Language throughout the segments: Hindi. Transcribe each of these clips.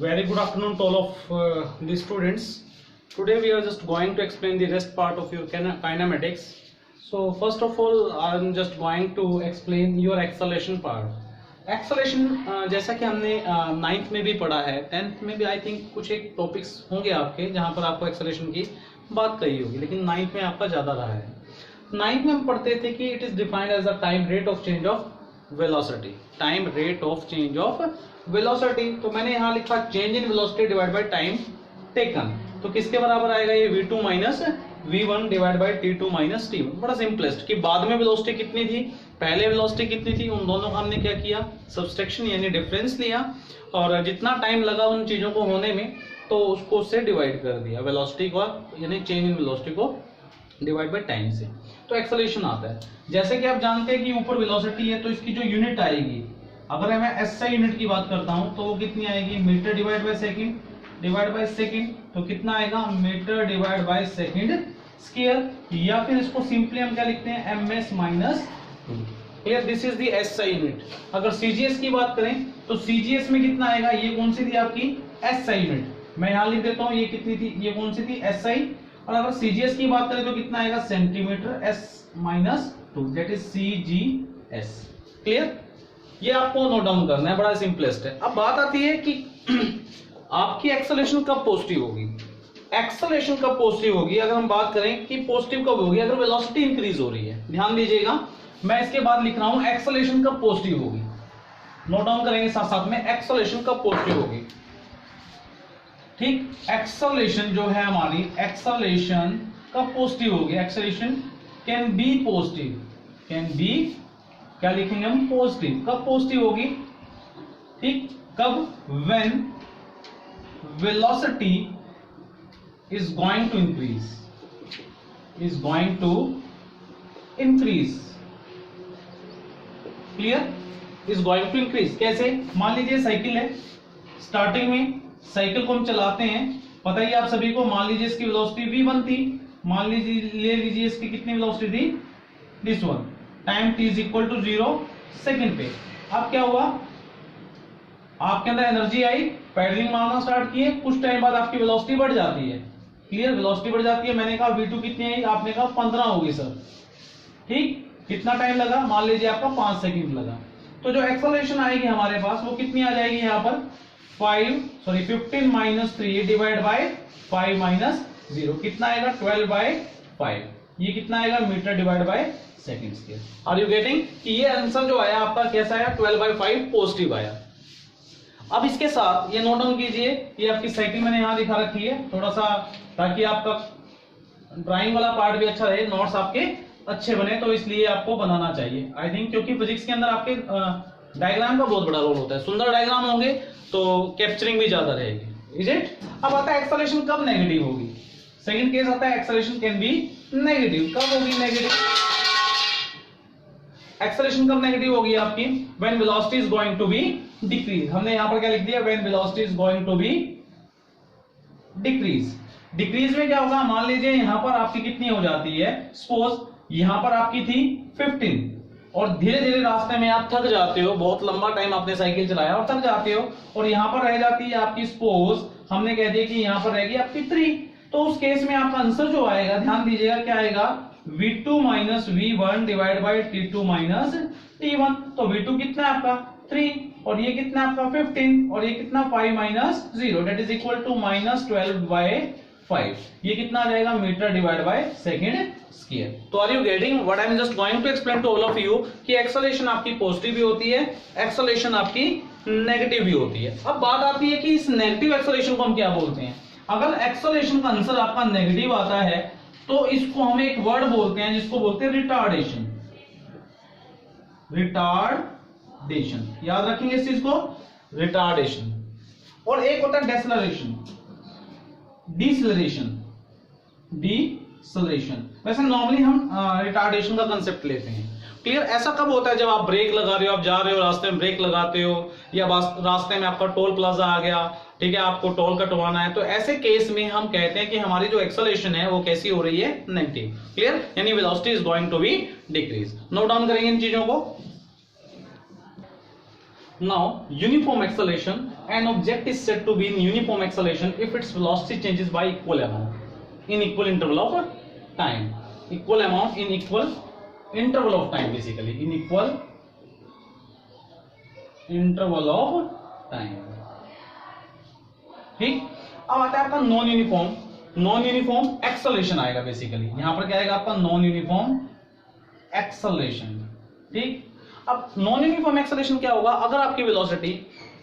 Very good afternoon to all of the students. Today we are just going to explain the rest part of your kinematics. So first of all, I am just going to explain your acceleration part. Acceleration जैसा कि हमने 9th में भी पढ़ा है, 10th में भी आई थिंक कुछ एक टॉपिक्स होंगे आपके जहाँ पर आपको एक्सेलरेशन की बात कही होगी, लेकिन 9th में आपका ज़्यादा रहा है. 9th में हम पढ़ते थे कि it is defined as the time rate of change of velocity. Time rate of change of velocity, तो मैंने यहाँ लिखा change in velocity divide by time taken. तो किसके बराबर आएगा ये v2 minus v1 divide by t2 minus t1. बड़ा सिंपलेस्ट कि बाद में वेलोसिटी कितनी थी, पहले वेलोसिटी कितनी थी, उन दोनों का हमने क्या किया, सब्सट्रैक्शन यानी डिफरेंस लिया और जितना टाइम लगा उन चीजों को होने में तो उसको उससे डिवाइड कर दिया, वेलोसिटी को यानी चेंज इन वेलोसिटी को डिवाइड बाय टाइम से, तो एक्सेलरेशन आता है. जैसे कि आप जानते हैं कि ऊपर वेलोसिटी है तो इसकी जो यूनिट आएगी, अगर मैं एसआई यूनिट की बात करता हूं तो वो कितनी आएगी, मीटर डिवाइड बाय सेकंड. तो कितना आएगा, metre divide by second square, या फिर इसको सिंपली हम क्या लिखते हैं, ms minus 2. Clear, this is the SI unit. अगर सीजीएस की बात करें तो सीजीएस में कितना आएगा, ये कौन सी थी आपकी एसआई यूनिट, मैं यहां लिख देता हूं ये कितनी थी, ये कौन सी थी एसआई. और अगर सीजीएस की बात करें तो कितना आएगा, centimetre s minus 2, that is CGS. Clear, ये आपको नोट डाउन करना है, बड़ा सिंपलेस्ट है. अब बात आती है कि आपकी एक्सेलरेशन कब पॉजिटिव होगी. एक्सेलरेशन कब पॉजिटिव होगी, अगर हम बात करें कि पॉजिटिव कब होगी, अगर वेलोसिटी इंक्रीज हो रही है. ध्यान दीजिएगा, मैं इसके बाद लिख रहा हूं एक्सेलरेशन कब पॉजिटिव होगी, नोट डाउन करेंगे साथ साथ में, एक्सेलरेशन कब पॉजिटिव होगी. ठीक, एक्सेलरेशन जो है हमारी, एक्सेलरेशन कब पॉजिटिव होगी, acceleration can be positive, can be क्या लिखेंगे हम, पॉजिटिव. कब पॉजिटिव होगी, ठीक, कब, when velocity is going to increase, is going to increase. Clear, is going to increase. कैसे, मान लीजिए साइकिल है, स्टार्टिंग में साइकिल को हम चलाते हैं, पता ही आप सभी को, मान लीजिए इसकी वेलोसिटी v1 थी, मान लीजिए ले लीजिए इसकी कितनी वेलोसिटी थी, this one, time t is equal to 0 second पे. अब क्या हुआ, आपके अंदर एनर्जी आई, पैडलिंग मारना स्टार्ट किए, कुछ टाइम बाद आपकी वेलोसिटी बढ़ जाती है. क्लियर, वेलोसिटी बढ़ जाती है. मैंने कहा v2 कितनी आई, आपने कहा 15 होगी सर. ठीक, कितना टाइम लगा, मान लीजिए आपका 5 सेकंड लगा. तो जो एक्सेलरेशन आएगी हमारे पास वो कितनी आ जाएगी, यहाँ पर 15 माइनस 3 डिवाइड बाय 5 माइनस 0, कितना आएगा 12 बाय 5. ये कितना आएगा, metre divide by second square. Are you getting कि ये आंसर जो आया आपका कैसा आया, 12 बाय 5 पॉजिटिव आया. अब इसके साथ ये नोट डाउन कीजिए, ये आपकी साइकिल मैंने यहाँ दिखा रखी है थोड़ा सा, ताकि आपका ड्राइंग वाला पार्ट भी अच्छा रहे, नोट्स आपके अच्छे बने, तो इसलिए आपको बनाना चाहिए आई थिंक, क्योंकि फिजिक्स के अंदर आपके डायग्राम का बहुत बड़ा रोल होता है. सुंदर डायग्राम होंगे तो कैप्चरिंग भी ज्यादा रहेगी. Is it. अब आता है एक्सेलरेशन कब नेगेटिव होगी. सेकंड केस आता है एक्सेलरेशन कैन बी नेगेटिव. कब होगी नेगेटिव, एक्सेलरेशन कब नेगेटिव होगी आपकी, when velocity is going to be decrease. हमने यहां पर क्या लिख दिया, when velocity is going to be decrease. Decrease में क्या होगा, मान लीजिए यहां पर आपकी कितनी हो जाती है, सपोज यहां पर आपकी थी 15 और धीरे धीरे रास्ते में आप थक जाते हो, बहुत लंबा टाइम आपने साइकिल चलाया और थक जाते हो, और यहां पर रह जाती है आपकी, सपोज हमने कह दिया कि यहां पर रहेगी आपकी 3. तो उस केस में आपका आंसर जो आएगा, ध्यान दीजिएगा, क्या आएगा, v2 minus v1 divide by t2 minus t1. तो v2 कितना है आपका 3 और ये कितना आपका 15 और ये कितना 5 minus 0, that is equal to minus 12 by 5. ये कितना आ जाएगा, meter divide by second square. तो are you getting what I am just going to explain to all of you कि एक्सेलरेशन आपकी पॉजिटिव भी होती है, एक्सेलरेशन आपकी नेगेटिव भी होती है. अब बात आती है कि इस नेगेटिव एक्सेलरेशन को हम क्या बोलते हैं. अगर एक्सेलरेशन का आंसर आपका नेगेटिव आता है तो इसको हम एक वर्ड बोलते हैं जिसको बोलते हैं रिटार्डेशन. रिटार्डेशन, याद रखेंगे इस चीज को, रिटार्डेशन. और एक होता है डेसलरेशन, डिसलरेशन, डिसलरेशन. वैसे नॉर्मली हम रिटार्डेशन का कंसेप्ट लेते हैं. क्लियर, ऐसा कब होता है, जब आप ब्रेक लगा रहे हो, आप जा रहे हो रास्ते में ब्रेक लगाते हो, या रास्ते में आपका टोल प्लाजा आ गया, ठीक है, आपको टोल कटवाना है, तो ऐसे केस में हम कहते हैं कि हमारी जो एक्सेलरेशन है वो कैसी हो रही है, नेगेटिव. क्लियर, यानी velocity is going to be decrease. Note down करेंगे इन चीजों को. Now, uniform acceleration, an object is said to be in uniform acceleration if its velocity changes by equal amount in equal interval of time. Equal amount in equal interval of time, basically in equal interval of time. ठीक, अब आता है आपका नॉन यूनिफॉर्म एक्सेलरेशन आएगा बेसिकली. यहां पर क्या आएगा आपका नॉन यूनिफॉर्म एक्सेलरेशन. ठीक, अब नॉन यूनिफॉर्म एक्सेलरेशन क्या होगा, अगर आपकी वेलोसिटी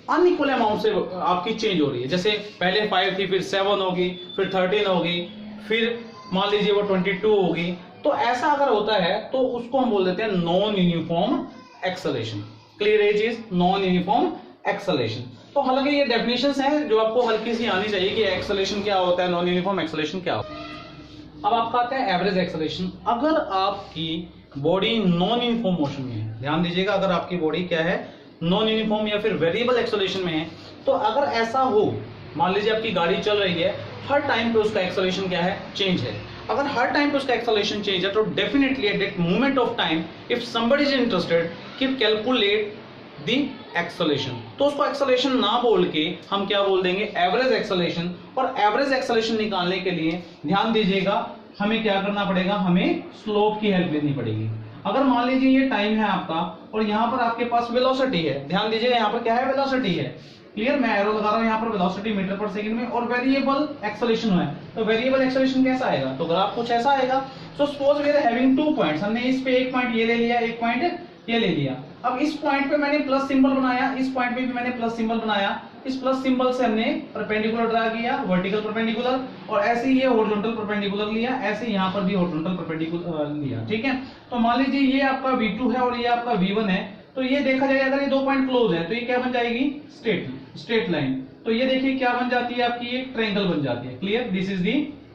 अनइक्वल अमाउंट से आपकी चेंज हो रही है, जैसे पहले 5 थी, फिर 7 होगी, फिर 13 होगी, फिर मान लीजिए वो 22 होगी, तो ऐसा अगर होता है तो उसको हम बोल देते हैं नॉन यूनिफॉर्म एक्सेलरेशन. क्लियर है चीज, नॉन यूनिफॉर्म एक्सेलरेशन. तो हालांकि ये डेफिनेशंस हैं जो आपको हल्की सी आनी चाहिए कि एक्सेलरेशन क्या होता है, नॉन यूनिफॉर्म एक्सेलरेशन क्या होता है. अब आपका आता है एवरेज एक्सेलरेशन. अगर आपकी बॉडी नॉन यूनिफॉर्म मोशन में है, ध्यान दीजिएगा, अगर आपकी बॉडी क्या है नॉन यूनिफॉर्म या फिर वेरिएबल एक्सेलरेशन में है, तो अगर ऐसा हो, मान लीजिए आपकी गाड़ी चल रही है, हर टाइम पे उसका एक्सेलरेशन क्या है, चेंज है. अगर हर टाइम पे उसका एक्सेलरेशन चेंज है तो definitely at that moment of time if somebody is interested कि कैलकुलेट द एक्सेलरेशन, तो उसको एक्सेलरेशन ना बोल के हम क्या बोल देंगे, एवरेज एक्सेलरेशन. और एवरेज एक्सेलरेशन निकालने के लिए ध्यान दीजिएगा हमें क्या करना पड़ेगा, हमें स्लोप की हेल्प लेनी पड़ेगी. अगर मान लीजिए ये टाइम है आपका और यहाँ पर आपके पास वेलोसिटी है, ध्यान दीजिएगा यहाँ पर क्या है, वेलोसिटी है. क्लियर, मैं एरो लगा रहा हूँ यहाँ पर, वेलोसिटी मीटर पर सेकंड में, और वेरिएबल एक्सेलरेशन है. तो वेरिएबल एक्सेलरेशन कैसा आएगा, तो ग्राफ कुछ ऐसा आएगा. So suppose we are having 2 points, हमने इस पे एक पॉइंट ये ले लिया, एक पॉइंट ये ले लिया. अब इस पॉइंट पे मैंने प्लस सिंबल बनाया, इस पॉइंट पे भी मैंने प्लस सिंबल बनाया. इस प्लस सिंबल से हमने परपेंडिकुलर ड्रा किया, वर्टिकल परपेंडिकुलर, और ऐसे ही ये हॉरिजॉन्टल परपेंडिकुलर लिया, ऐसे यहाँ पर भी हॉरिजॉन्टल परपेंडिकुलर लिया. ठीक है, तो मान लीजिए ये आपका V2 है और ये आपका V1 है. तो ये देखा जाए अगर ये 2 पॉइंट क्लोज है तो ये क्या बन जाएगी, स्ट्रेट लाइन. तो ये देखिए क्या बन जाती है आपकी, एक ट्रायंगल बन जाती है. Clear, this is the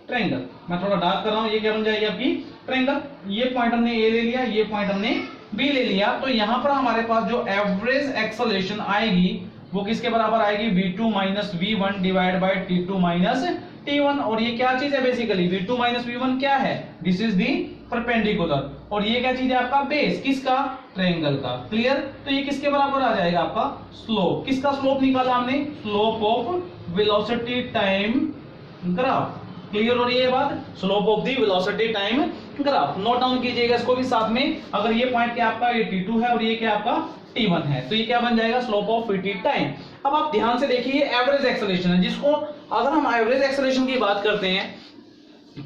triangle. मैं थोड़ा डार्क कर रहा हूं, ये क्या बन जाएगी आपकी ट्रायंगल. ये पॉइंट हमने ए ले लिया, ये पॉइंट हमने बी ले लिया. तो यहां पर हमारे पास जो एवरेज एक्सेलरेशन आएगी वो किसके बराबर आएगी, V2 minus V1 divide by T2 minus T1. और ये क्या चीज है बेसिकली, V2 माइनस V1 क्या है, दिस इज दी परपेंडिकुलर. और ये क्या चीज है आपका, बेस किसका, ट्रायंगल का. क्लियर, तो ये किसके बराबर आ जाएगा आपका, स्लोप. किसका स्लोप निकाला हमने, slope of velocity time graph. Clear हो रही है बात, slope of the velocity time graph. Note down कीजिएगा इसको भी साथ में. अगर ये पॉइंट क्या आपका, ये T2 है और ये क्या आपका T1 है, तो ये क्या बन जाएगा, स्लोप ऑफ VT टाइम. अब आप ध्यान से देखिए एवरेज एक्सेलरेशन है, जिसको अगर हम एवरेज एक्सेलरेशन की बात करते हैं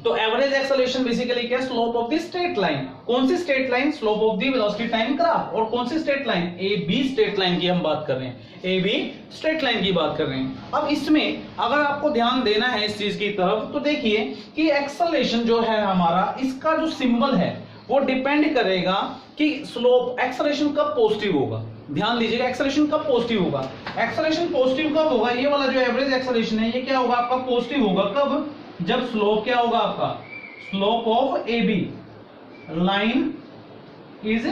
तो एवरेज एक्सेलरेशन बेसिकली क्या है, slope of the straight line. कौन सी straight line, slope of the velocity time graph. और कौन सी straight line, AB straight line की हम बात कर रहे हैं, AB स्ट्रेट लाइन की बात कर रहे हैं. अब इसमें अगर आपको ध्यान देना है इस चीज की तरफ, तो देखिए कि एक्सेलरेशन जो है हमारा, इसका जो सिंबल है वो डिपेंड करेगा कि स्लोप एक्सेलरेशन कब पॉजिटिव होगा. ध्यान दीजिएगा, एक्सेलरेशन कब पॉजिटिव होगा, एक्सेलरेशन पॉजिटिव कब होगा, ये वाला जो एवरेज एक्सेलरेशन है ये क्या होगा आपका, पॉजिटिव होगा. कब, जब स्लोप क्या होगा आपका, slope of AB line is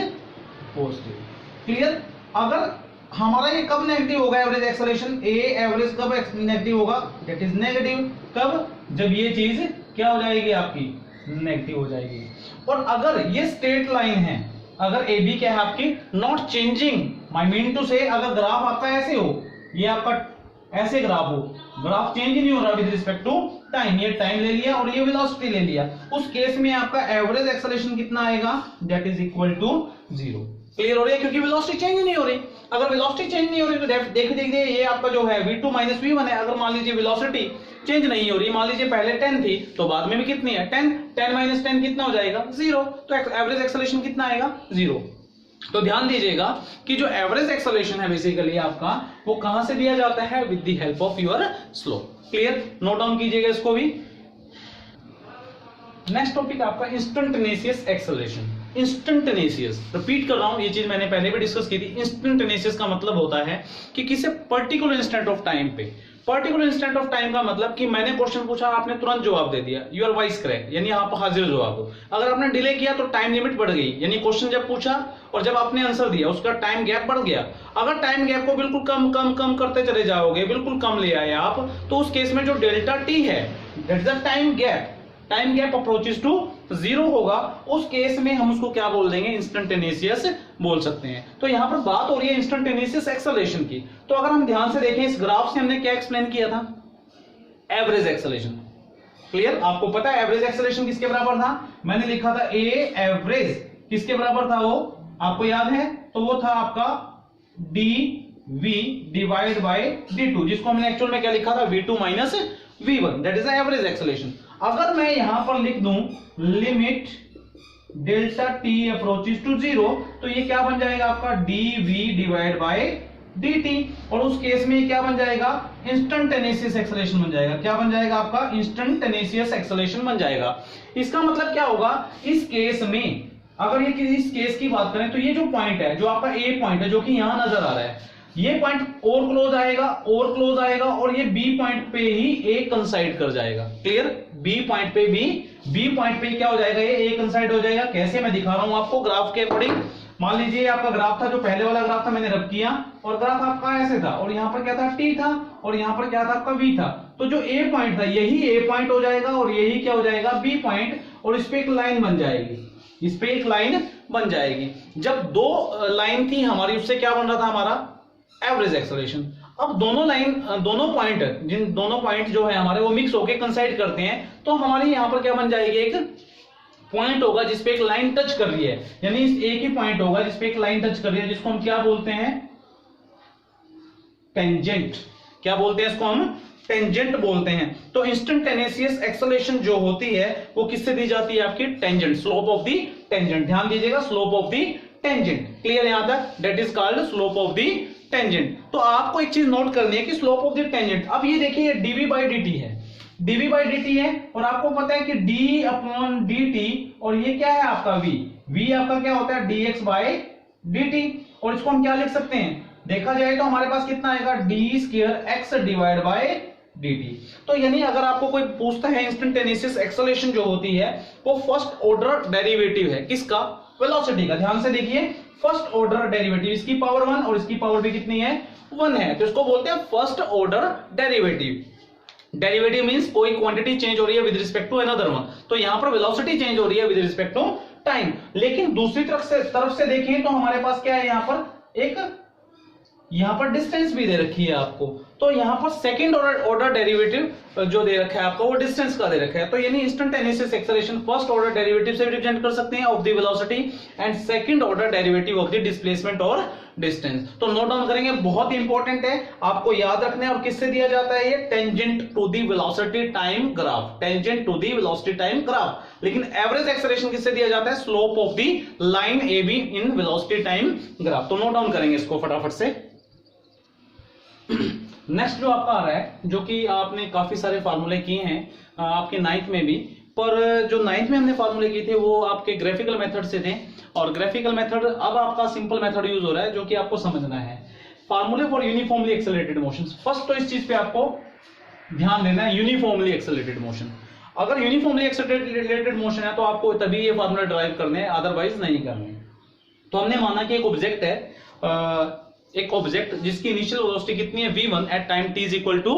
positive. Clear, अगर हमारा ये कब नेगेटिव होगा एवरेज एक्सेलरेशन, ए एवरेज कब नेगेटिव होगा, दैट इज नेगेटिव. कब, जब ये चीज क्या हो जाएगी आपकी, नेगेटिव हो जाएगी. और अगर ये स्ट्रेट लाइन है, अगर AB क्या है आपकी, not changing, I mean to say अगर ग्राफ आपका ऐसे हो, ये आपका ऐसे ग्राफ हो, ग्राफ चेंज नहीं हो रहा विद रिस्पेक्ट टू टाइम, ये टाइम ले लिया और ये वेलोसिटी ले लिया, उस केस में आपका एवरेज एक्सेलरेशन कितना आएगा, that is equal to 0. Clear हो रही है, क्योंकि वेलोसिटी चेंज नहीं हो रही. अगर वेलोसिटी चेंज नहीं हो रही तो देखिए ये आपका जो है V2 माइनस V1 है. अगर मान लीजिए वेलोसिटी चेंज नहीं हो रही, मान लीजिए पहले 10 थी तो बाद में भी कितनी है, 10 माइनस 10 कितना हो जाएगा, 0. तो एवरेज एक्सेलरेशन कितना आएगा, 0. तो ध्यान दीजिएगा कि जो एवरेज एक्सेलरेशन है बेसिकली आपका, वो कहां से दिया जाता है, with the help of your slope. Clear, note down कीजिएगा इसको भी. नेक्स्ट टॉपिक आपका इंस्टेंटेनियस एक्सेलरेशन. इंस्टेंटेनियस, रिपीट कर रहा हूं, ये चीज मैंने पहले भी डिस्कस की थी. इंस्टेंटेनियस का मतलब होता है कि किसी पर्टिकुलर इंस्टेंट ऑफ टाइम पे, पर्टिकुलर इंस्टेंट ऑफ टाइम का मतलब कि मैंने क्वेश्चन पूछा, आपने तुरंत जवाब दे दिया, यू आर वाइस करेक्ट, यानी आप हाजिर जवाब हो. अगर आपने डिले किया तो टाइम लिमिट बढ़ गई, यानी क्वेश्चन जब पूछा और जब आपने आंसर दिया उसका टाइम गैप बढ़ गया. अगर टाइम गैप को बिल्कुल कम कम कम करते चले जाओगे, बिल्कुल कम ले आए आप, तो उस केस में जो डेल्टा T है, that is the time gap, time gap approaches to 0 होगा, उस केस में हम उसको क्या बोल देंगे, इंस्टेंटेनियस बोल सकते हैं। तो यहां पर बात हो रही है इंस्टेंटेनियस एक्सेलरेशन की। तो अगर हम ध्यान से देखें इस ग्राफ से हमने क्या एक्सप्लेन किया था, एवरेज एक्सेलरेशन। क्लियर, आपको पता है एवरेज एक्सेलरेशन किसके बराबर था, मैंने लिखा था ए एवरेज किसके बराबर था, वो आपको याद है, तो वो था आपका d v divide by d t, जिसको हमने एक्चुअल में क्या लिखा था, v two minus v one, that is average acceleration. अगर मैं यहां पर लिख दूं limit delta t approaches to 0, तो ये क्या बन जाएगा आपका d v divide by d t, और उस केस में क्या बन जाएगा, इंस्टेंटेनियस एक्सेलरेशन बन जाएगा। क्या बन जाएगा आपका, इंस्टेंटेनियस एक्सेलरेशन बन जाएगा। इसका मतलब क्या होगा, इस केस में अगर ये इस केस की बात करें तो ये जो पॉइंट है, जो आपका ए पॉइंट है जो कि यहां नजर आ रहा है, ये पॉइंट और क्लोज आएगा और क्लोज आएगा, और ये बी पॉइंट पे ही ए कंसाइड कर जाएगा। क्लियर, बी पॉइंट पे बी पॉइंट पे क्या हो जाएगा, ये ए कंसाइड हो जाएगा। कैसे, मैं दिखा रहा हूं आपको ग्राफ के अकॉर्डिंग। मान लीजिए आपका ग्राफ था, जो पहले वाला ग्राफ था मैंने रब किया, और ग्राफ आपका ऐसे था, और यहां पर क्या था, टी था, और यहां पर क्या था आपका वी था। तो जो ए पॉइंट था यही ए पॉइंट हो जाएगा, और यही क्या हो जाएगा, बी पॉइंट, और इस पे एक लाइन बन जाएगी, इस पे एक लाइन बन जाएगी। जब दो लाइन थी हमारी, उससे क्या बन रहा था हमारा, एवरेज एक्सेलरेशन। अब दोनों लाइन, दोनों पॉइंट, जिन दोनों पॉइंट जो है हमारे वो मिक्स होके कंसाइड करते हैं, तो हमारी यहां पर क्या बन जाएगी, एक पॉइंट होगा जिसपे एक लाइन टच कर रही है, यानी इस एक ही पॉइंट होगा जिसपे एक लाइन टच कर रही है, जिसको हम क्या बोलते हैं, टेंजेंट। क्या बोलते हैं इसको, हम टेंजेंट बोलते हैं। तो इंस्टेंटेनियस एक्सेलरेशन जो होती है वो किससे दी जाती है, आपकी tangent, slope of the tangent. ध्यान दीजिएगा, slope of the tangent. Clear यहां तक, that is called slope of the tangent. तो आपको एक चीज नोट करनी है कि स्लोप ऑफ द टेंजेंट, अब ये देखिए डीवी बाई डी टी है, डीवी बाई डी टी है, और आपको पता है कि डी अपॉन डी टी, और ये क्या है आपका वी, वी आपका क्या होता है, D x by D t, और इसको हम क्या लिख सकते हैं, देखा जाए तो हमारे पास कितना आएगा, D square x divide by D T. तो यानी अगर आपको कोई पूछता है इंस्टेंटेनियस एक्सेलरेशन जो होती है वो फर्स्ट ऑर्डर डेरिवेटिव है, किसका, वेलोसिटी का। ध्यान से देखिए, फर्स्ट ऑर्डर डेरिवेटिव, इसकी पावर 1 और इसकी पावर भी कितनी है, 1 है, तो इसको बोलते हैं first order derivative. Derivative means कोई क्वांटिटी चेंज हो रही है with respect to another one, तो यहां पर वेलोसिटी चेंज हो रही है विद रिस्पेक्ट टू टाइम। लेकिन दूसरी तरफ से देखें तो हमारे पास क्या है, यहां पर डिस्टेंस भी दे रखी है आपको, तो यहां पर सेकंड ऑर्डर डेरिवेटिव जो दे रखा है आपको वो डिस्टेंस का दे रखा है। तो यानी instantaneous acceleration first order derivative से रिप्रेजेंट कर सकते हैं of the velocity, and second order derivative of the displacement और डिस्टेंस। तो नोट डाउन करेंगे, बहुत ही इंपॉर्टेंट है, आपको याद रखना है। और किससे दिया जाता है ये, tangent to the velocity time graph, tangent to the velocity time graph. लेकिन एवरेज एक्सेलरेशन किससे दिया जाता है, slope of the line A B in velocity time graph. तो नोट डाउन करेंगे इसको फटाफट से। नेक्स्ट जो आपका आ रहा है, जो कि आपने काफी सारे फार्मूले किए हैं आपके 9th में भी, पर जो 9th में हमने फार्मूले किए थे वो आपके ग्राफिकल मेथड से थे, और ग्राफिकल मेथड अब आपका सिंपल मेथड यूज हो रहा है, जो कि आपको समझना है। फार्मूले for uniformly accelerated motions, first तो इस चीज पे आपको ध्यान देना है, यूनिफॉर्मली एक्सेलरेटेड मोशन। अगर यूनिफॉर्मली एक्सेलरेटेड मोशन है तो आपको तभी ये फार्मूले ड्राइव करने हैं, अदरवाइज नहीं करने। तो हमने माना कि एक ऑब्जेक्ट है, एक ऑब्जेक्ट जिसकी इनिशियल वेलोसिटी कितनी है, v1 at time t is equal to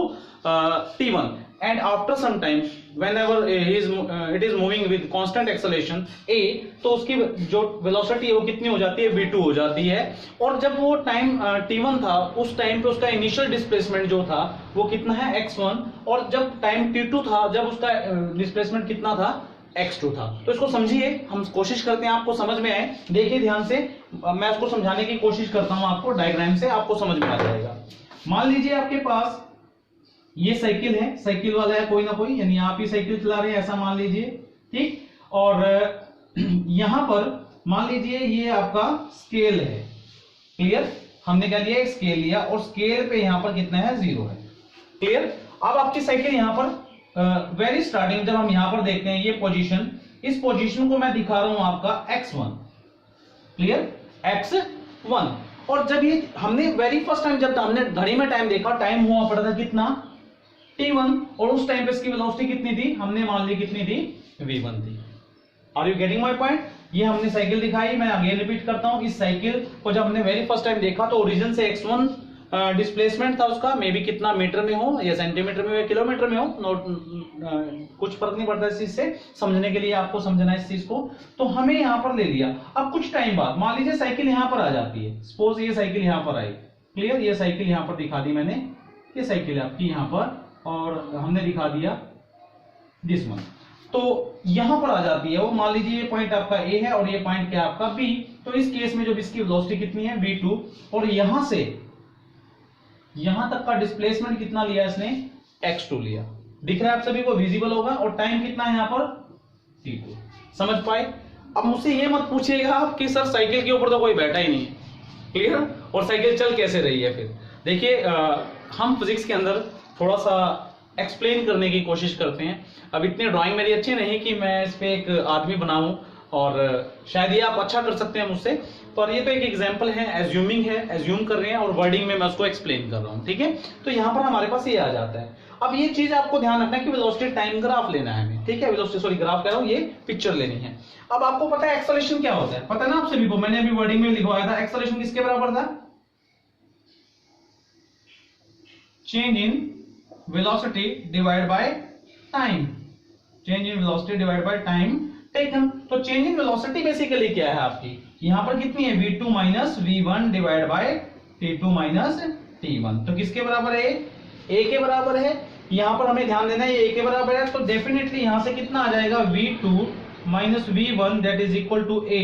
t1, and after some time whenever it is moving with constant acceleration a, तो उसकी जो वेलोसिटी है वो कितनी हो जाती है, v2 हो जाती है। और जब वो टाइम t1 था, उस टाइम पे उसका इनिशियल डिस्प्लेसमेंट जो था वो कितना है, x1, और जब टाइम t2 था, जब उसका डिस्प्लेसमेंट कितना था, x2 था। तो इसको समझिए, हम कोशिश करते हैं आपको समझ में आए। देखिए ध्यान से, मैं इसको समझाने की कोशिश करता हूं आपको, डायग्राम से आपको समझ में आ जाएगा। मान लीजिए आपके पास ये साइकिल है, साइकिल वाला है कोई ना कोई, यानी आप ही साइकिल चला रहे हैं ऐसा मान लीजिए, ठीक। और यहां पर मान लीजिए ये आपका स्केल है, क्लियर, हमने क्या लिया, एक स्केल लिया, और स्केल पे यहां पर कितना है, 0 है, क्लियर। अब आपकी साइकिल यहां पर वेरी स्टार्टिंग, जब हम यहां पर देखते हैं ये पोजीशन, इस पोजीशन को मैं दिखा रहा हूं आपका x1, क्लियर, x1। और जब ये हमने वेरी फर्स्ट टाइम जब हमने घड़ी में टाइम देखा, टाइम हुआ पड़ा था कितना, t1, और उस टाइम पे इसकी वेलोसिटी कितनी थी, हमने मान ली कितनी थी, v1 थी। Are you getting my point. ये हमने साइकिल दिखाई, मैं अगेन रिपीट करता हूं, इस साइकिल को जब हमने वेरी फर्स्ट टाइम देखा तो ओरिजिन से x1 डिस्प्लेसमेंट था उसका, मे बी कितना मीटर में हो या सेंटीमीटर में हो या किलोमीटर में हो, नोट कुछ फर्क नहीं पड़ता इस चीज से, समझने के लिए आपको समझना है इस चीज को। तो हमें यहाँ पर ले लिया। अब कुछ टाइम बाद मान लीजिए साइकिल यहाँ पर आ जाती है, सपोज ये साइकिल यहाँ पर आई, क्लियर, ये साइकिल यहाँ पर दिखा दी मैंने, ये साइकिल है आपकी यहाँ पर और हमने दिखा दिया दिस वन, तो यहां पर आ जाती है वो, मान लीजिए ये पॉइंट आपका ए है और ये पॉइंट क्या आपका बी। तो इस केस में जो इसकी वेलोसिटी कितनी है v2 और यहां से यहां तक का डिस्प्लेसमेंट कितना लिया इसने, x2 लिया, दिख रहा है आप सभी को, विजिबल होगा। और टाइम कितना है यहाँ पर t2, समझ पाए। अब मुझसे ये मत पूछिएगा आप कि सर साइकिल के ऊपर तो कोई बैठा ही नहीं है, क्लियर, और साइकिल चल कैसे रही है। फिर देखिए हम फिजिक्स के अंदर थोड़ा सा एक्सप्लेन करने की कोशिश करते हैं। अब इतनी ड्राइंग मेरी अच्छी नहीं कि मैं इस पे एक आदमी बनाऊं, और शायद ये आप अच्छा कर सकते हैं मुझसे, पर ये तो एक एग्जांपल है, एज्यूमिंग है, एज्यूम कर रहे हैं और वर्डिंग में मैं उसको एक्सप्लेन कर रहा हूं, ठीक है। तो यहाँ पर हमारे पास ये आ जाता है। अब ये चीज आपको ध्यान रखना है कि वेलोसिटी टाइम ग्राफ लेना है हमें, ठीक है, वेलोसिटी सॉरी ग्राफ कह रहा हूं, ये पिक्चर लेनी है। अब आपको पता है एक्सेलरेशन क्या होता है, पता है ना आप सभी को, मैंने अभी वर्डिंग में लिखवाया था। एक्सेलरेशन किसके बराबर था, change in velocity divided by time, change in velocity divided by time taken। तो change in velocity बेसिकली क्या है आपकी, यहां पर कितनी है v2 minus v1 divide by t2 minus t1। तो किसके बराबर है, a के बराबर है। यहां पर हमें ध्यान देना है ये a के बराबर है, तो डेफिनेटली यहां से कितना आ जाएगा v2 minus v1 that is equal to a,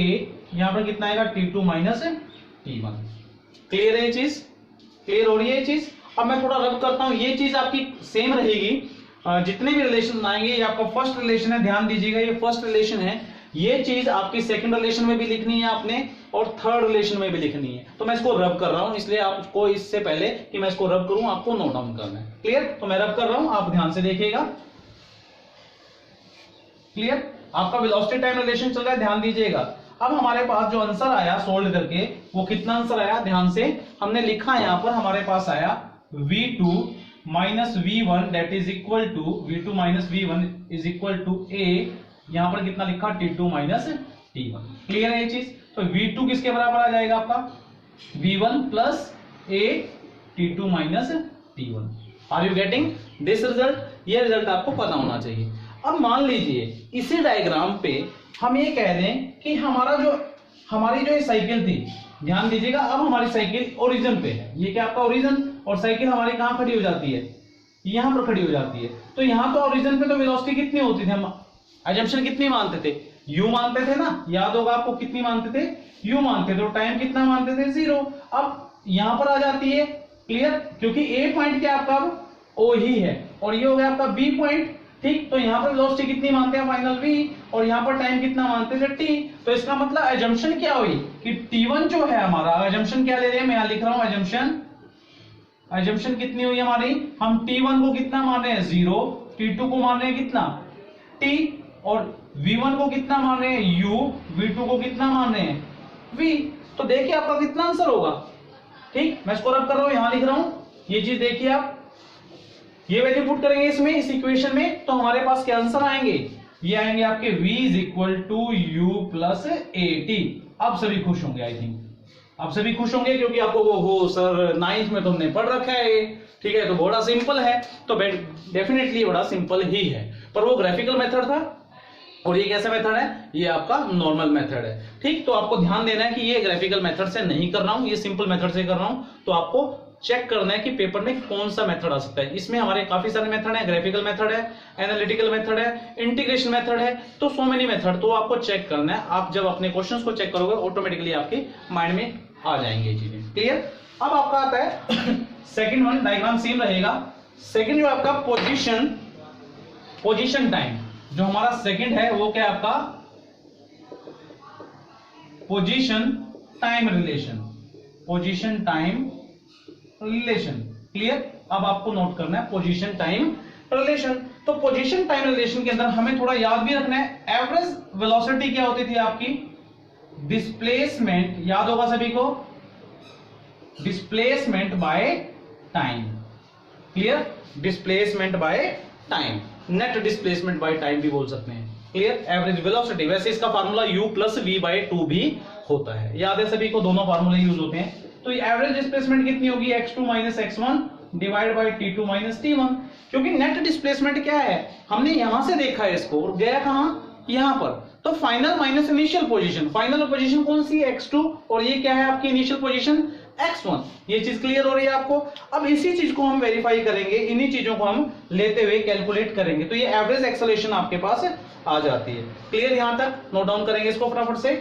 यहां पर कितना आएगा t2 माइनस t1। क्लियर है ये चीज, क्लियर हो रही है ये चीज। अब मैं थोड़ा रब करता हूं, ये चीज आपकी सेम रहेगी, जितने भी रिलेशन आएंगे। ये आपका फर्स्ट रिलेशन है, ध्यान दीजिएगा, ये फर्स्ट रिलेशन है। ये चीज आपकी सेकंड रिलेशन में भी लिखनी है आपने और थर्ड रिलेशन में भी लिखनी है। तो मैं इसको रब कर रहा हूं, इसलिए आपको इससे पहले कि मैं इसको रब करूं आपको नोट डाउन करना है, क्लियर। तो मैं रब कर रहा हूं, आप ध्यान से देखिएगा, क्लियर। आपका वेलोसिटी टाइम रिलेशन चल रहा है, ध्यान दीजिएगा। अब हमारे पास जो आंसर आया सोल्व करके, वो कितना आंसर आया, ध्यान से हमने लिखा यहां पर, हमारे पास आया v2 minus v1 that is equal to v2 minus v1 is equal to a, यहां पर कितना लिखा t2 माइनस t1। क्लियर है ये चीज। तो v2 किसके बराबर आ जाएगा आपका, v1 plus a t2 minus t1। Are you getting this result, ये रिजल्ट आपको पता होना चाहिए। अब मान लीजिए इसी डायग्राम पे हम ये कह दें कि हमारी जो साइकिल थी, ध्यान दीजिएगा, अब हमारी साइकिल ओरिजिन पे है, ये क्या आपका ओरिजिन, और साइकिल हमारी कहां खड़ी हो जाती है, यहां पर खड़ी हो जाती है। तो यहां तो ओरिजिन पे तो वेलोसिटी कितनी होती थी, हम अजम्पशन कितनी मानते थे, u मानते थे ना, याद होगा आपको, कितनी मानते थे, u मानते थे, तो टाइम कितना मानते थे, 0। अब यहां पर आ जाती है, क्लियर, क्योंकि a पॉइंट क्या आपका o ही है और ये हो गया आपका b पॉइंट, ठीक। तो यहां पर वेलोसिटी कितनी मानते हैं, फाइनल v, और यहां पर टाइम कितना मानते थे, t। तो इसका मतलब अजम्पशन क्या हुई कि t1 जो है हमारा, अजम्पशन क्या ले रहे हैं, मैं यहां लिख रहा हूं अजम्पशन कितनी हुई हमारी, हम t1 को कितना मान रहे हैं, 0, t2 को मान रहे हैं कितना, t, और v1 को कितना मान रहे हैं, u, v2 को कितना मान रहे हैं, v। तो देखिए आपका कितना आंसर होगा, ठीक। मैं इसको रब कर रहा हूं, यहां लिख रहा हूं, ये चीज देखिए आप, ये वैल्यू पुट करेंगे इसमें, इस इक्वेशन में, तो हमारे पास क्या आंसर आएंगे, ये आएंगे आपके v is equal to u plus at। अब सभी खुश होंगे, आई थिंक आप सभी खुश होंगे, क्योंकि आपको वो सर 9th में तो हमने पढ़ रखा है, ठीक है, तो बड़ा सिंपल है, तो डेफिनेटली बड़ा सिंपल ही है। पर वो ग्राफिकल मेथड था और ये कैसा मेथड है, ये आपका नॉर्मल मेथड है, ठीक। तो आपको ध्यान देना है कि ये ग्राफिकल मेथड से नहीं कर रहा हूं, ये सिंपल मेथड से कर रहा हूं। तो आपको चेक करना है कि पेपर में कौन सा मेथड आ सकता है। इसमें हमारे काफी सारे मेथड है, ग्राफिकल मेथड है, एनालिटिकल मेथड है, इंटीग्रेशन मेथड है, तो सो मेनी मेथड। तो आपको चेक करना है, आप जब अपने क्वेश्चंस को चेक करोगे ऑटोमेटिकली आपके माइंड में आ जाएंगे ये चीजें, क्लियर। अब आपका आता है सेकंड वन, डायग्राम सेम रहेगा। सेकंड जो आपका पोजीशन टाइम, जो हमारा सेकंड है वो क्या है आपका, position time relation, position time relation, clear. अब आपको नोट करना है पोजीशन टाइम रिलेशन। तो पोजीशन टाइम रिलेशन के अंदर हमें थोड़ा याद भी रखना है, एवरेज वेलोसिटी क्या होती थी आपकी, डिस्प्लेसमेंट, याद होगा सभी को, displacement by time, clear, displacement by time, net displacement by time भी बोल सकते हैं, क्लियर। एवरेज वेलोसिटी, वैसे इसका formula u plus v by 2 भी होता है, याद है सभी को, दोनों फार्मूले यूज होते हैं। तो ये एवरेज डिस्प्लेसमेंट कितनी होगी, x2 minus x1 divide by t2 minus t1, क्योंकि नेट डिस्प्लेसमेंट क्या है, हमने यहां से देखा है इसको और गया कहां, यहां पर, तो final minus initial position, final position कौन सी है, x2, और ये क्या है आपकी इनिशियल पोजीशन x1। ये चीज क्लियर हो रही है आपको। अब इसी चीज को हम वेरीफाई करेंगे, इन्हीं चीजों को हम लेते हुए कैलकुलेट करेंगे, तो ये एवरेज एक्सेलरेशन आपके पास आ जाती है। क्लियर, यहां तक नोट डाउन करेंगे इसको फटाफट से।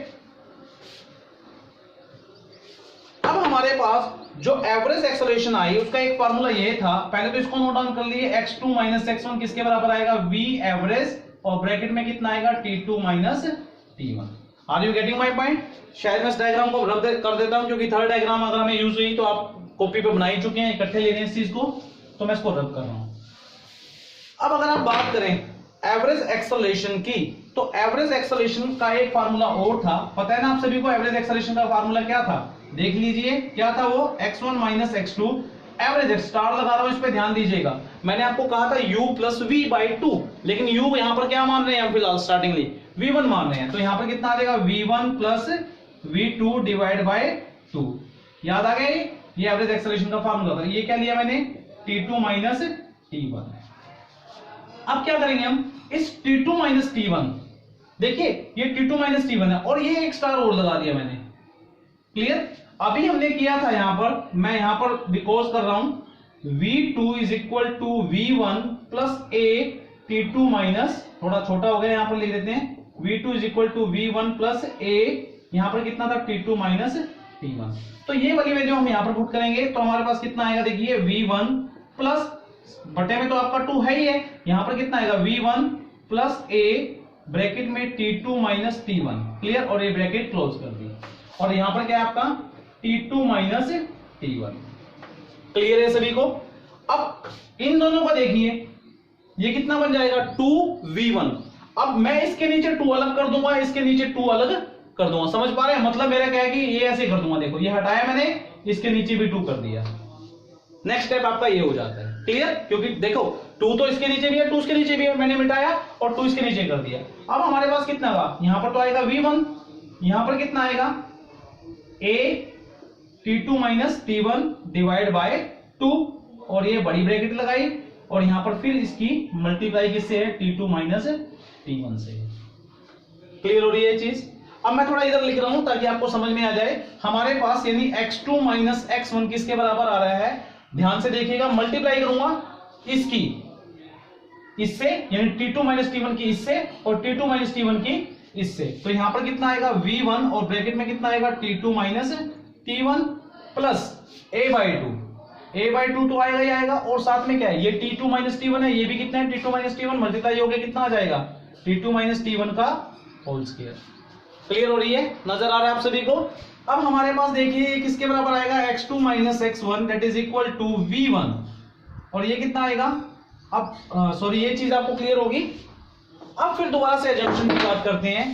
अब हमारे पास जो एवरेज एक्सेलरेशन आई उसका एक फार्मूला ये था, पहले तो इसको नोट डाउन कर लिए, x2 माइनस x1 किसके बराबर आएगा, v एवरेज, और ब्रैकेट में कितना आएगा, t2 minus t1। Are you getting my point? शायद मैं इस डायग्राम को रब कर देता हूं, क्योंकि थर्ड डायग्राम अगर हमें यूज हुई तो आप कॉपी पे बना ही चुके हैं, इकट्ठे ले रहे हैं इस चीज को, तो मैं इसको रब कर रहा हूं। अब अगर आप बात करें एवरेज एक्सेलरेशन की, तो एवरेज एक्सेलरेशन का एक फार्मूला और था, पता है ना आप सभी को, एवरेज एक्सेलरेशन का फार्मूला क्या था, देख लीजिए क्या था वो, x1 minus x2 average, star लगा रहा हूं, इस पे ध्यान दीजिएगा। मैंने आपको कहा था u प्लस v बाई 2, लेकिन u यहां पर क्या मान रहे हैं हम फिलहाल स्टार्टिंगली, v1 मान रहे हैं, तो यहां पर कितना आ जाएगा, v1 plus v2 divide by 2। याद आ गया, ये एवरेज एक्सेलरेशन का फार्मूला था। ये क्या लिया मैंने, t2 माइनस t1। अब क्या करेंगे हम, इस t2 माइनस t1, देखिए ये t2 माइनस t1 है, और ये एक स्टार और लगा दिया मैंने। क्लियर, अभी हमने किया था यहां पर, मैं यहां पर बिकॉज कर रहा हूं, v2 is equal to v1 plus a t2 minus, थोड़ा छोटा हो गया, यहां पर लिख देते हैं, v2 is equal to v1 plus a, यहां पर कितना था, t2 माइनस t1। तो ये वाली वैल्यू हम यहां पर पुट करेंगे, तो हमारे पास कितना आएगा, देखिए v1 प्लस बटे में तो आपका 2 है ही है, यहां पर कितना आएगा, v1 प्लस a ब्रैकेट में t2 माइनस t1। क्लियर, और ये ब्रैकेट क्लोज कर दी, और यहां पर क्या है आपका t2 माइनस t1। क्लियर है सभी को? अब इन दोनों को देखिए, ये कितना बन जाएगा, 2v1। अब मैं इसके नीचे 2 अलग कर दूंगा, इसके नीचे 2 अलग कर दूंगा, समझ पा रहे हैं, मतलब मेरा क्या है कि ये ऐसे कर दूंगा, देखो ये हटाया मैंने, इसके नीचे भी 2 कर दिया, नेक्स्ट स्टेप आपका ये हो जाता है। क्लियर, क्योंकि देखो 2 तो इसके नीचे भी है, 2 इसके नीचे भी है, मैंने मिटाया और 2 इसके नीचे कर दिया। अब हमारे पास कितना होगा, यहां पर तो आएगा v1, यहां पर कितना आएगा, a t2 minus t1 divide by 2, और ये बड़ी ब्रैकेट लगाई, और यहां पर फिर इसकी मल्टीप्लाई किससे है, t2 माइनस t1 से। क्लियर हो रही है चीज? अब मैं थोड़ा इधर लिख रहा हूं ताकि आपको समझ में आ जाए। हमारे पास यानी x2 माइनस x1 किसके बराबर आ रहा है, ध्यान से देखिएगा, मल्टीप्लाई करूंगा इसकी इससे, यानी t2 माइनस t1 की इससे, और t2 माइनस t1 की इससे, तो यहां पर कितना आएगा, v1, और ब्रैकेट में कितना आएगा, t2 minus t1 plus a by 2, a by 2 तो आएगा ही आएगा, और साथ में क्या है, ये t2 माइनस t1 है, ये भी कितना है, t2 माइनस t1, मल्टीप्लाई हो गया, कितना आ जाएगा, t2 माइनस t1 का होल स्क्वायर। क्लियर हो रही है, नजर आ रहा है आप सभी को? अब हमारे पास देखिए किसके बराबर आएगा, x2 minus x1 that is equal to v1, और ये कितना आएगा, अब सॉरी ये चीज आपको क्लियर होगी। अब फिर दोबारा से एजम्पशन की बात करते हैं।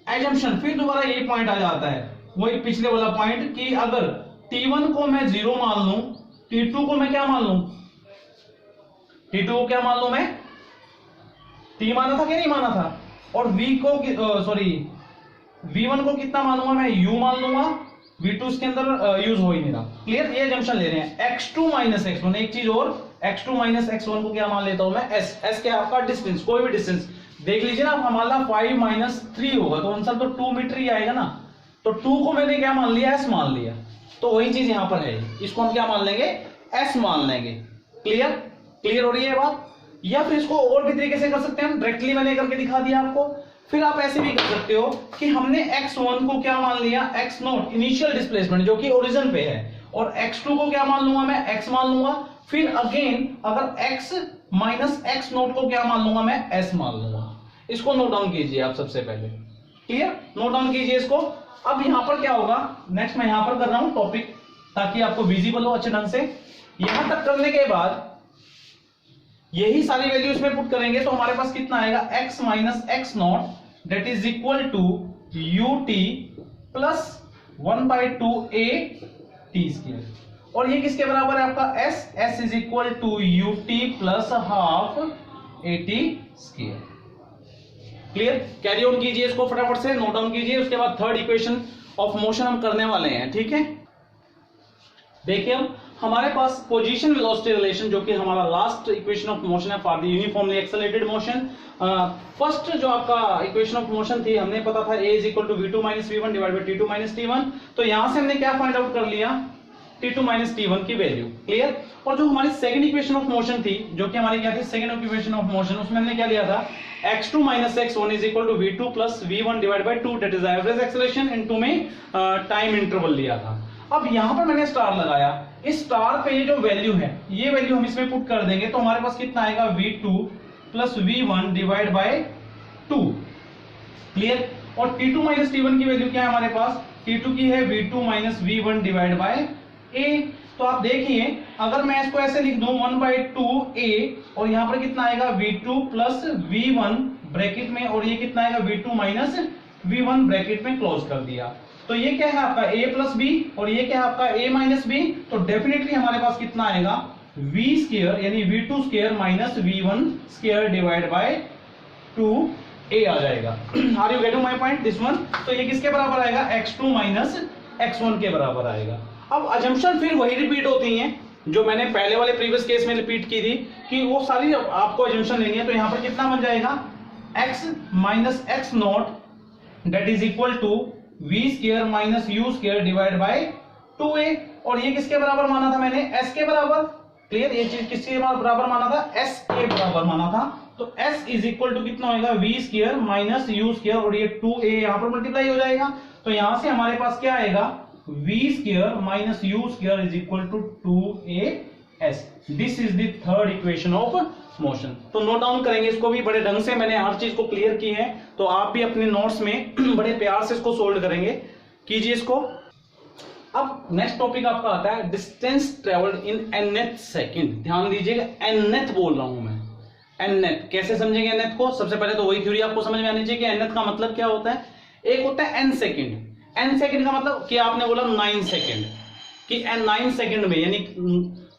एजम्पशन, फिर दोबारा यही पॉइंट आ जाता है, वही पिछले वाला पॉइंट, कि अगर t1 को मैं 0 मान लूं, t2 को मैं क्या मान लूं, t2 को क्या मान लूं मैं, t माना था कि नहीं माना था, और v को सॉरी v1 को कितना मानूंगा मैं, u मान लूंगा, v2 इसके अंदर यूज हो ही नहीं रहा। क्लियर, ये जंक्शन ले रहे हैं। x2 माइनस x1, एक चीज और, x2 माइनस x1 को क्या मान लेता हूं मैं, s, s क्या आपका डिस्टेंस, कोई भी डिस्टेंस देख लीजिए ना, हमारा 5 माइनस 3 होगा, तो आंसर तो 2 मीटर ही आएगा ना, तो 2 को मैंने क्या मान लिया, s मान लिया, तो वही चीज यहां पर है, इसको हम क्या मान लेंगे, s मान लेंगे। क्लियर, क्लियर हो रही है बात? या फिर इसको और भी तरीके से कर सकते हैं हम, डायरेक्टली मैंने करके दिखा दिया आपको। फिर आप ऐसे भी कर सकते हो कि हमने x1 को क्या मान लिया, x नॉट इनिशियल डिस्प्लेसमेंट जो कि ओरिजिन पे है, और x2 को क्या मान लूंगा मैं, x मान लूंगा, फिर अगेन अगर x माइनस x नोट को क्या मान लूंगा मैं, s मान लूंगा। इसको नोट डाउन कीजिए आप सबसे पहले। क्लियर, नोट डाउन कीजिए इसको। अब यहां पर क्या होगा, नेक्स्ट मैं यहां पर कर रहा हूं टॉपिक ताकि आपको विजिबल हो अच्छे ढंग से। यहां तक करने के बाद यही सारी वैल्यू इसमें पुट करेंगे, तो हमारे पास कितना आएगा, x minus x naught that is equal to ut plus 1/2 a t square, और ये किसके बराबर है आपका, s, s is equal to ut plus half at square. Clear, carry on कीजिए इसको फटाफट से, नोट डाउन कीजिए। उसके बाद थर्ड इक्वेशन ऑफ मोशन हम करने वाले हैं, ठीक है। देखिए हम हमारे पास पोजीशन वेलोसिटी रिलेशन जो कि हमारा लास्ट इक्वेशन ऑफ मोशन है for the uniformly accelerated motion. First जो आपका इक्वेशन ऑफ मोशन थी, हमने पता था a is equal to v2 minus v1 divide by t2 minus t1। तो यहां से हमने क्या फाइंड आउट कर लिया, t2 माइनस t1 की वैल्यू। क्लियर। और जो हमारी सेकंड इक्वेशन ऑफ मोशन थी, जो कि हमारी क्या थी, सेकंड इक्वेशन ऑफ मोशन, उसमें हमने क्या लिया था, x2 minus x1 is equal to v2 plus v1 divide by 2, that is average acceleration into में टाइम इंटरवल लिया था। अब यहां पर मैंने स्टार लगाया, इस स्टार पे ये जो वैल्यू है, ये वैल्यू हम इसमें पुट कर देंगे तो हमारे पास कितना आएगा, v2 plus v1 divide by 2। Clear. और t2 माइनस t1 की वैल्यू क्या है हमारे पास, t2 की है v2 minus v1 divide bye a। तो आप देखिए अगर मैं इसको ऐसे लिख दूं 1/2a, और यहां पर कितना आएगा, v2 प्लस v1 ब्रैकेट में, और ये कितना आएगा, v2 माइनस v1 ब्रैकेट में क्लोज कर दिया। तो ये क्या है आपका a प्लस b, और ये क्या है आपका a माइनस b। तो डेफिनेटली हमारे पास कितना आएगा, v स्क्वायर यानी v2 square minus v1 square divide by 2a आ जाएगा। Are you getting my point, this one. तो ये किसके बराबर आएगा, x2 माइनस x1 के बराबर आएगा। अब अजम्पशन फिर वही रिपीट होती हैं जो मैंने पहले वाले प्रीवियस केस में रिपीट की थी, कि वो सारी आपको अजम्पशन लेनी है। तो यहां पर कितना बन जाएगा, x minus x naught that is equal to v square minus u square divide by 2a। और ये किसके बराबर माना था मैंने, s के बराबर। क्लियर। ये चीज किसके बराबर माना था, s के बराबर माना था। तो s इज इक्वल टू कितना होगा, v square minus u square, और ये 2a यहां पर मल्टीप्लाई हो जाएगा। तो यहां से हमारे पास क्या आएगा, v square minus u square is equal to 2as। This is the third equation of motion. तो नोट डाउन करेंगे इसको भी बड़े ढंग से, मैंने हर चीज को क्लियर की है, तो आप भी अपने नोट्स में बड़े प्यार से इसको सोल्व करेंगे, कीजिए इसको। अब नेक्स्ट टॉपिक आपका आता है distance travelled in nth second. ध्यान दीजिएगा, nth बोल रहा हूं मैं, nth। कैसे समझेंगे nth को, सबसे पहले तो वही थ्योरी आपको समझ में आनी चाहिए कि nth का मतलब क्या होता है। एक होता है n सेकंड, n सेकंड का मतलब कि आपने बोला 9 सेकंड, कि 9 सेकंड में यानी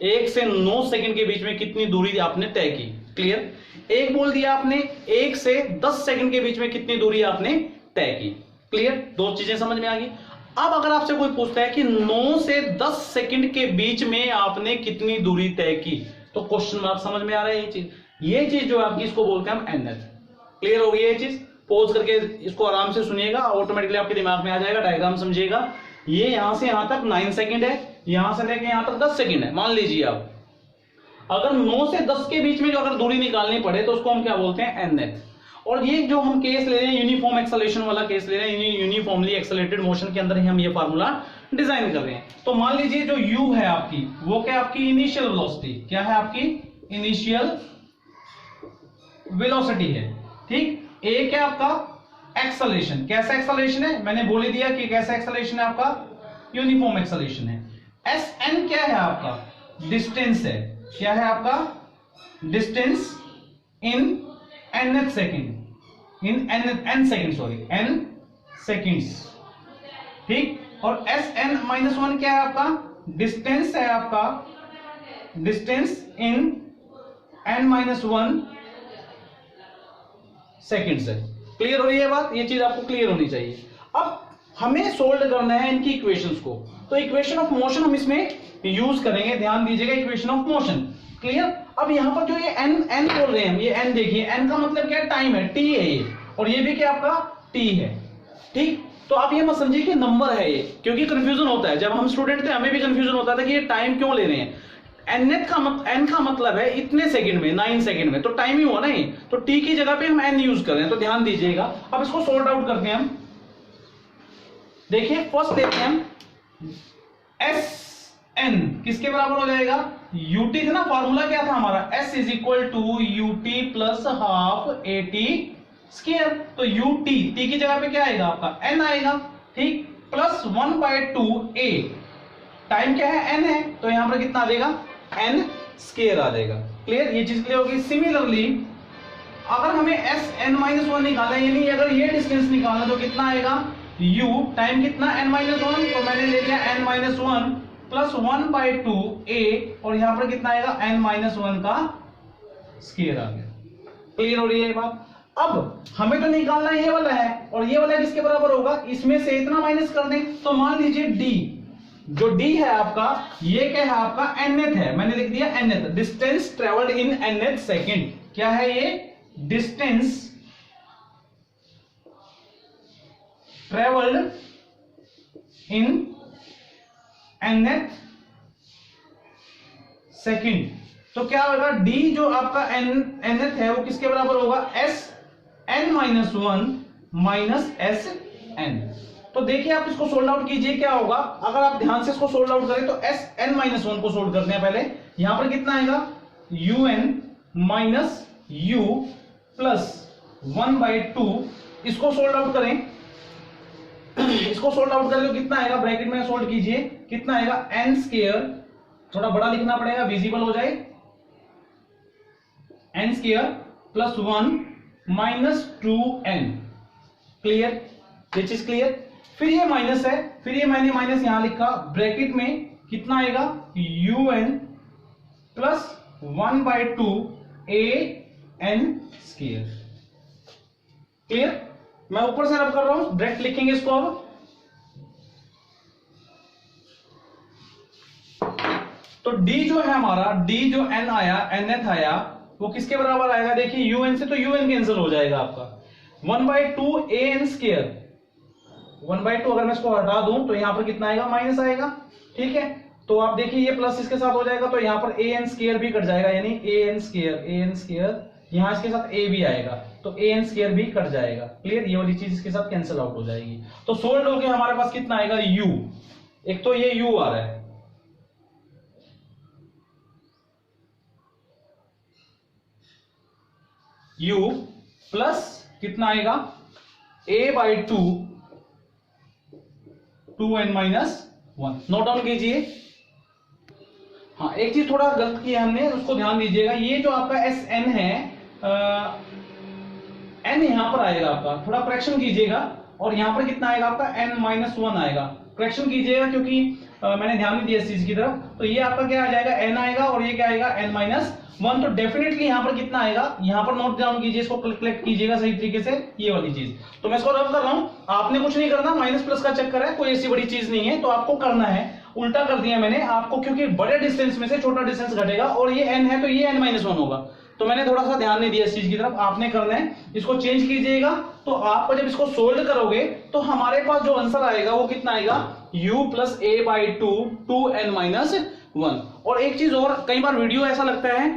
1 से 9 सेकंड के बीच में कितनी दूरी आपने तय की। क्लियर। एक बोल दिया आपने 1 से 10 सेकंड के बीच में कितनी दूरी आपने तय की। क्लियर। दो चीजें समझ में आ गई। अब अगर आपसे कोई पूछता है कि 9 से 10 सेकंड के बीच में आपने कितनी दूरी तय की, तो क्वेश्चन मार्क समझ में आ रहा है। ये चीज जो आपकी, इसको बोलते हैं हम nth। क्लियर हो गई ये चीज। पॉज करके इसको आराम से सुनिएगा, ऑटोमेटिकली आपके दिमाग में आ जाएगा, डायग्राम समझिएगा। ये यहां से यहां तक 9 सेकंड है, यहां से लेके यहां तक 10 सेकंड है। मान लीजिए आप अगर 9 से 10 के बीच में जो अगर दूरी निकालनी पड़े तो उसको हम क्या बोलते हैं, nth। और ये जो हम केस ले रहे हैं यूनिफॉर्म एक्सेलरेशन वाला केस ले रहे हैं, यूनिफॉर्मली एक्सेलरेटेड मोशन के अंदर ही हम ये फार्मूला डिजाइन कर रहे हैं। तो मान लीजिए जो u है आपकी, वो क्या आपकी इनिशियल वेलोसिटी, क्या है आपकी इनिशियल वेलोसिटी है। ठीक। a क्या आपका एक्सेलरेशन, कैसा एक्सेलरेशन है, मैंने बोल ही दिया कि कैसा एक्सेलरेशन है आपका, यूनिफॉर्म एक्सेलरेशन है। sn क्या है आपका, डिस्टेंस है। क्या है आपका, distance in nth second, in n second, sorry n seconds. ठीक। और sn-1 क्या है आपका, डिस्टेंस है आपका, डिस्टेंस इन n-1 सेकंड्स है। क्लियर हो रही है बात, ये चीज आपको क्लियर होनी चाहिए। अब हमें सोल्व करना है इनकी इक्वेशंस को, तो इक्वेशन ऑफ मोशन हम इसमें यूज करेंगे। ध्यान दीजिएगा, इक्वेशन ऑफ मोशन। क्लियर। अब यहां पर जो ये n बोल रहे हैं हम, ये n देखिए, n का मतलब क्या है, टाइम है, t है ये, और ये भी क्या आपका t है। ठीक। तो आप ये मत समझिए कि नंबर है ये, क्योंकि कंफ्यूजन होता है। जब हम स्टूडेंट थे हमें भी कंफ्यूजन होता था कि ये टाइम क्यों ले रहे हैं। n का मतलब है इतने सेकंड में, 9 सेकंड में, तो टाइम ही हुआ ना ये, तो t की जगह पे हम n यूज कर रहे हैं। तो ध्यान दीजिएगा, अब इसको सॉर्ट आउट करते हैं हम। देखिए फर्स्ट देखते हैं हम, sn किसके बराबर हो जाएगा, ut था ना, फॉर्मूला क्या था हमारा, s is equal to ut plus half at square. तो ut, t की जगह पे क्या आएगा आपका n आएगा। ठीक। प्लस 1/2a, टाइम क्या है, n है, तो यहां पर कितना आ जाएगा, n स्क्वायर आ जाएगा। क्लियर। ये चीज क्लियर होगी। सिमिलरली अगर हमें sn-1 निकालना है, यानी अगर ये डिस्टेंस निकालना, तो कितना आएगा, u टाइम कितना n-1, तो मैंने ले लिया n-1 प्लस 1/2a, और यहां पर कितना आएगा, n-1 का स्क्वायर आ गया। क्लियर हो रही है ये बात। अब हमें तो निकालना ये वाला है, और ये वाला किसके बराबर होगा, इसमें से इतना माइनस कर दें। तो मान लीजिए d, जो d है आपका, ये क्या है आपका nth है, मैंने लिख दिया nth, distance travelled in nth second. क्या है ये? Distance travelled in nth second. तो क्या होगा, d जो आपका nth है वो किसके बराबर होगा? s n minus one minus S N. तो देखिए आप इसको सोल्व आउट कीजिए, क्या होगा अगर आप ध्यान से इसको सोल्व आउट करें तो एस एन माइनस वन को सोल्व करते हैं पहले। यहां पर कितना आएगा? U N minus U plus 1/2। इसको सोल्व आउट करें, इसको सोल्व आउट करें तो कितना आएगा? ब्रैकेट में सोल्व कीजिए, कितना आएगा? एन स्क्वायर, थोड़ा बड़ा लिखना पड़ेगा विजिबल हो जाए, N square plus 1 minus 2n। Clear? ये चीज क्लियर? फिर ये माइनस है, फिर ये मैंने माइनस यहां लिखा, ब्रैकेट में कितना आएगा? un plus 1/2 an square. Clear? मैं ऊपर से रब कर रहा हूं, डायरेक्ट लिखेंगे इसको। अब तो d जो है हमारा, d जो n आया, nth आया, वो किसके बराबर आएगा? देखिए un से तो un कैंसिल हो जाएगा आपका, 1/2 an स्क्वायर। 1/2 अगर मैं इसको हटा दूं तो यहां पर कितना आएगा? माइनस आएगा। ठीक है, तो आप देखिए ये प्लस इसके साथ हो जाएगा तो यहां पर an स्क्वायर भी कट जाएगा, यानी an स्क्वायर यहां इसके साथ a भी आएगा तो an स्क्वायर भी कट जाएगा। क्लियर? ये वाली चीज इसके साथ कैंसिल आउट हो जाएगी। तो सोल्व हो गया हमारे पास कितना आएगा? u। एक तो ये u आ रहा है, u प्लस कितना आएगा? a/2 2n minus 1। Note down कीजिए। हाँ, एक चीज थोड़ा गलत किया हमने, उसको ध्यान दीजिएगा। ये जो आपका एस एन है, n यहां पर आएगा आपका, थोड़ा करेक्शन कीजिएगा, और यहां पर कितना आएगा आपका? n माइनस 1 आएगा। करेक्शन कीजिएगा क्योंकि मैंने ध्यान नहीं दिया इस चीज की तरफ। तो ये आपका क्या आ जाएगा? n आएगा, और ये क्या आएगा? n minus 1। तो डेफिनेटली यहां पर कितना आएगा? यहां पर नोट डाउन कीजिए, इसको कलेक्ट कीजिएगा सही तरीके से, ये वाली चीज। तो मैं इसको रब कर रहा हूं, आपने कुछ नहीं करना, माइनस प्लस का चक्कर है, कोई ऐसी बड़ी चीज नहीं है। तो आपको करना है, उल्टा कर दिया मैंने आपको, क्योंकि बड़े डिस्टेंस में से छोटा डिस्टेंस घटेगा, और ये n है तो ये n माइनस 1 होगा। तो मैंने थोड़ा सा ध्यान नहीं दिया इस चीज की तरफ, आपने करना है, इसको चेंज कीजिएगा। तो आपको जब इसको सोल्व करोगे तो हमारे पास जो आंसर आएगा वो कितना आएगा? u plus a/2 2n minus 1। और एक चीज और, कई बार वीडियो ऐसा लगता है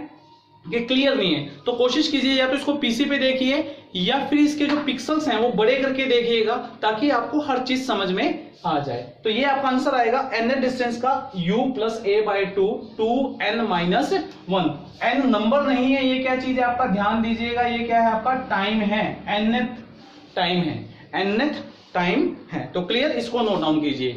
कि क्लियर नहीं है, तो कोशिश कीजिए या तो इसको पीसी पे देखिए या फिर इसके जो पिक्सल्स हैं वो बड़े करके देखिएगा, ताकि आपको हर चीज समझ में आ जाए। तो ये आपका आंसर आएगा nth डिस्टेंस का u plus a/2 2n minus 1। n number नहीं है, ये क्या चीज है आपका? ध्यान दीजिएगा, ये क्या है आपका? टाइम है, nth टाइम है, nth टाइम है। तो क्लियर? इसको नोट डाउन कीजिए।